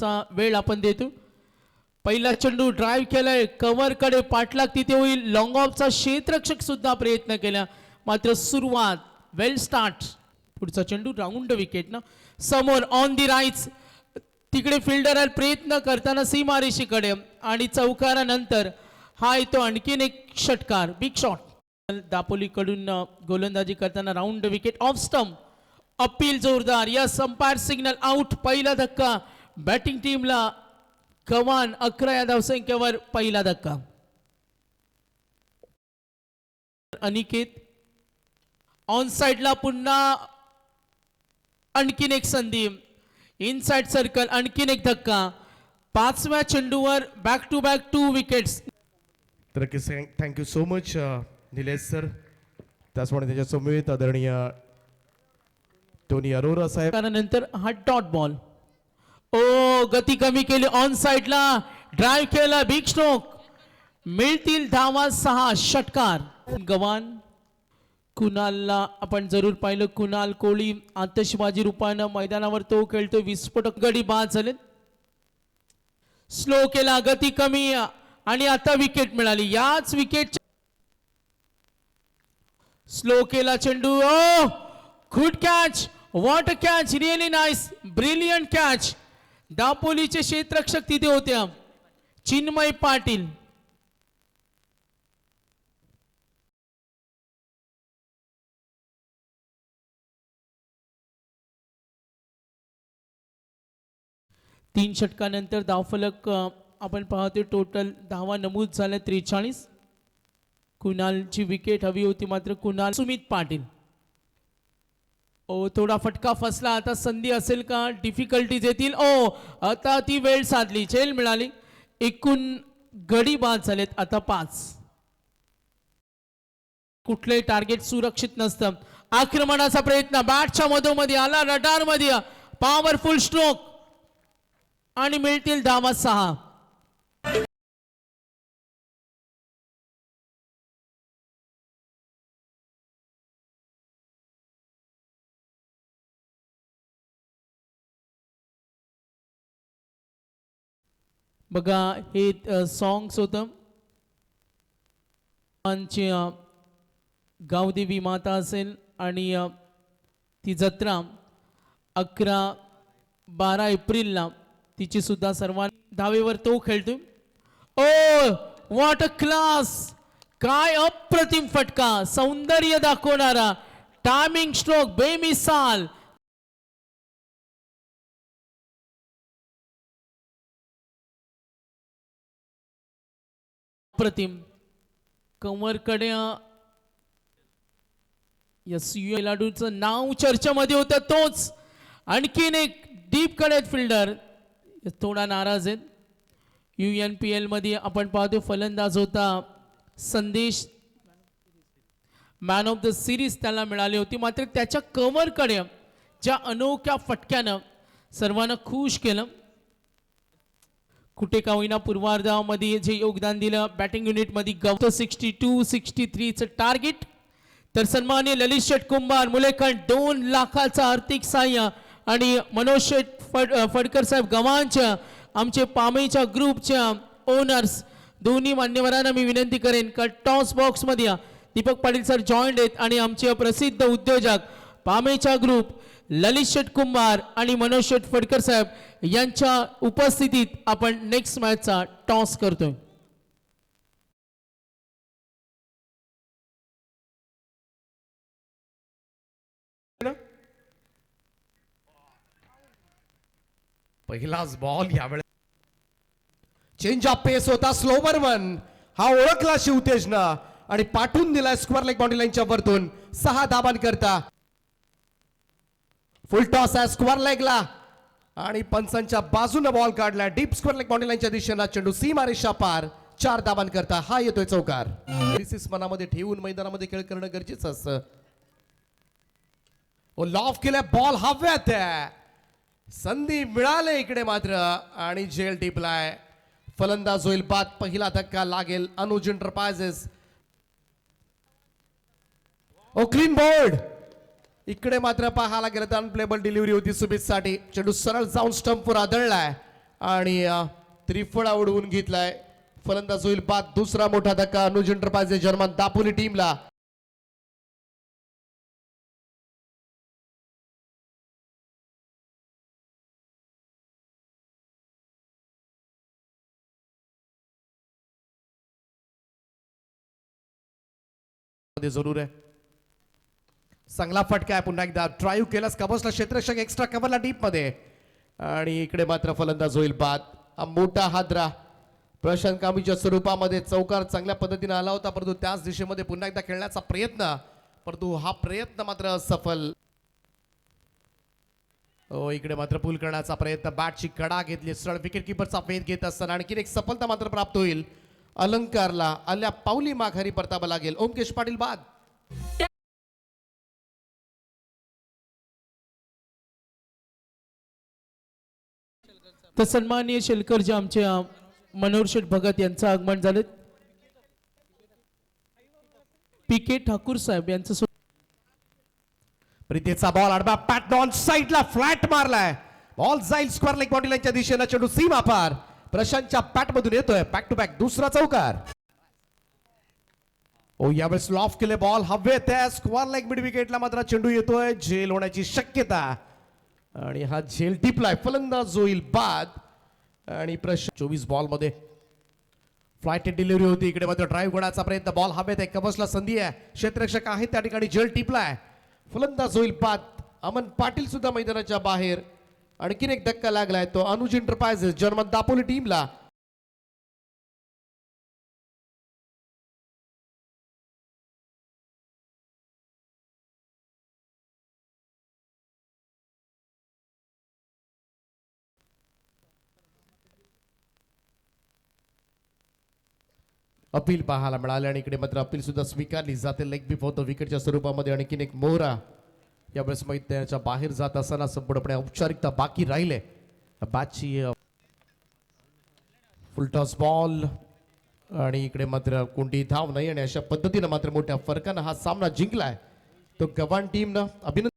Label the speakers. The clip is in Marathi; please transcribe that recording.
Speaker 1: धावांचा वेळ आपण देतो. पहिला चेंडू ड्राइव्ह केलाय, कव्हर कडे पाठलाग तिथे होईल. लॉंग ऑफचा क्षेत्ररक्षक सुद्धा प्रयत्न केला, मात्र सुरुवात वेल स्टार्ट. पुढचा चेंडू राऊंड विकेट ना समोर ऑन दी राईट्स, तिकडे फिल्डर प्रयत्न करताना सीमारेषेकडे आणि चौकारानंतर हा येतो आणखीन एक षटकार, बिग शॉट. दापोलीकडून गोलंदाजी करताना round wicket off stump. Appeal जोरदार, या अंपायर सिग्नल आउट. पहिला धक्का बॅटिंग टीमला. कमान 11 या धावसंख्येवर पहिला धक्का. अनिकेत ऑन साइडला पुन्हा आणखीन एक संधी. इनसाइड सर्कल आणखीन एक धक्का. 5व्या चेंडूवर बॅक टू बॅक 2 विकेट्स.
Speaker 2: तर thank you so much Nilesh sir. त्याचप्रमाणे त्याच्या समवेत आदरणीय टोनी अरोरा साहेब.
Speaker 1: त्यानंतर हा डॉट बॉल. ओ गती कमी केली, ऑन साइडला ड्राइव्ह केला, बिग स्ट्रोक. मिळतील धावा 6, षटकार. गवान कुणालला आपण जरूर पाहिलं. कुणाल कोळी आतषबाजी रूपानं मैदानावर तो खेळतो. विस्फोटक गडी बाद झाले. स्लो केला, गती कमी आणि आता विकेट मिळाली. याच विकेट स्लो केला चेंडू. Oh good catch, what a catch, really nice, brilliant catch. दापोलीचे क्षेत्ररक्षक तिथे होते, चिन्मय पाटील. तीन षटकानंतर धावफलक आपण पाहतोय. टोटल धावा नमूद झाल्या 43. कुणालची विकेट हवी होती, मात्र कुणाल. सुमित पाटील. ओ थोडा फटका फसला, आता संधी असेल का, डिफिकल्टीज येतील. ओ आता ती वेळ साधली, झेल मिळाली. एकूण गडी बाद झालेत आता 5. कुठले टार्गेट सुरक्षित नसतं. आक्रमणाचा प्रयत्न बॅटच्या मधोमध्ये आला, रडार मध्ये पॉवरफुल स्ट्रोक आणि मिळतील धावा 6. बघा हे सॉंग्स होतं. गावदेवी माता असेल आणि ती जत्रा 11-12 एप्रिलला तिची सुद्धा सर्वांनी धावेवर तो खेळतो. ओ व्हॉट अ क्लास, काय अप्रतिम फटका, सौंदर्य दाखवणारा टायमिंग स्ट्रोक बेमिसाल. अप्रतिम. कमरकडे खेळाडूचं नाव चर्चेमध्ये होतं, तोच आणखीन एक डीप कडे फिल्डर थोडा नाराज आहेत. UNPL मध्ये आपण पाहतो फलंदाज होता संदेश, मॅन ऑफ द सिरीज त्याला मिळाली होती, मात्र त्याच्या कव्हरकडे ज्या अनोख्या फटक्यानं सर्वांना खुश केलं. कुठे का होईना पूर्वार्धामध्ये जे योगदान दिलं बॅटिंग युनिटमध्ये. 62-63चं टार्गेट. तर सन्माननीय ललित शेठ कुंभार मुलेखंड 2 लाखाचा आर्थिक सहाय्य आणि मनोज शेठ फडकर साहेब गव्हाणच्या आमचे पामेच्या ग्रुपच्या ओनर्स दोन्ही मान्यवरांना मी विनंती करेन का टॉस बॉक्स मध्ये दीपक पाटील सर जॉईंट आहेत आणि आमचे प्रसिद्ध उद्योजक पामेच्या ग्रुप ललित शेठ कुंभार आणि मनोज शेठ फडकर साहेब यांच्या उपस्थितीत आपण नेक्स्ट मॅचचा टॉस करतोय.
Speaker 2: पहिलाच बॉल यावेळेस चेंज ऑफ पेस होता. स्लोवर वन हा ओळखला शिवतेजना आणि पाठवून दिला स्क्वेअर लेग बाउंड्री लाईनच्या वरतून 6 धाबांकरता. फुल टॉस आहे स्क्वेअर लेगला आणि पंचांच्या बाजूने बॉल काढला डीप स्क्वेअर लेग बाउंड्री लाईनच्या दिशेने. चेंडू सीमारेषा पार 4 धाबांकरता हा येतोय चौकार. मनामध्ये ठेवून मैदानामध्ये खेळ करणं गरजेचं असतं. लॉफ केल्या बॉल हव्यात आहे, संधी मिळाले इकडे मात्र आणि जेल टिपलाय. फलंदाज होईल बाद. पहिला धक्का लागेल अनुज एंटरप्राइजेस. ओ क्लीन बोर्ड. इकडे मात्र पाहायला गेलं तर अनप्लेबल डिलिव्हरी होती सुमित साठी. चेंडू सरळ जाऊन स्टंपवर आदळलाय आणि त्रिफळा उडवून घेतलाय. फलंदाज होईल बाद. दुसरा मोठा धक्का अनुज एंटरप्राइजेस जर्मन दापोली टीमला. जरूर आहे. चांगला फटका आहे. पुन्हा एकदा ड्राईव्ह केलास कबसला क्षेत्ररक्षक एक्स्ट्रा कव्हरला डीप मध्ये आणि इकडे मात्र फलंदाज होईल बाद. हा मोठा हादरा प्रशांत कामीच्या स्वरूपामध्ये चौकार चांगल्या पद्धतीने आला होता, परंतु त्याच दिशेमध्ये पुन्हा एकदा खेळण्याचा प्रयत्न, परंतु हा प्रयत्न मात्र असफल. हो, इकडे मात्र पूल करण्याचा प्रयत्न. बॅटची कडा घेतली सरळ विकेट किपरचा वेध घेत असताना आणखी एक सफलता मात्र प्राप्त होईल. अलंकारला आल्या पावली माघारी परतावा लागेल. ओमकेश पाटील बाद.
Speaker 1: तर सन्माननीय शेलकरजी आमचे मनोहर शेठ भगत यांचं आगमन झालं. पी.के. ठाकूर साहेब यांचं
Speaker 2: प्रीतीचा बॉल आडवा पॅट ऑन साइडला फ्लॅट मारलाय. बॉल जाईल स्क्वेअर लेग बॉडी लाईनच्या दिशेने. चेंडू सीमा पार प्रशांतच्या पॅट मधून येतोय. बॅक टू बॅक दुसरा चौकार. ओ यावेळेस लॉफ केले बॉल हवेत आहे. स्क्वेअर लेग मिड विकेटला मात्र चेंडू येतोय. झेल होण्याची शक्यता आणि हा झेल टिपलाय. फलंदाज होईल बाद आणि प्रशांत 24 बॉल मध्ये फ्लाइट डिलिव्हरी होती. इकडे मात्र ड्राईव्ह करण्याचा प्रयत्न. बॉल हवेत आहे. कबसला संधी आहे. क्षेत्ररक्षक आहे त्या ठिकाणी. झेल टिपलाय. फलंदाज होईल बाद. अमन पाटील सुद्धा मैदानाच्या बाहेर. आणखीन एक धक्का लागलाय तो अनुज एंटरप्राइजेस जर्मन दापोली टीमला. अपील पाहायला मिळाले आणि इकडे मात्र अपील सुद्धा स्वीकारली जाते. लेग बिफोर द विकेटच्या स्वरूपामध्ये आणखीन एक मोहरा यावेळेस मैदानाच्या बाहेर जात असताना संपूर्णपणे औपचारिकता बाकी राहिले. बॅटची फुलटॉस बॉल आणि इकडे मात्र कोणतीही धाव नाही आणि अशा पद्धतीनं मात्र मोठ्या फरकानं हा सामना जिंकलाय तो गव्हाण टीमनं. अभिनंदन.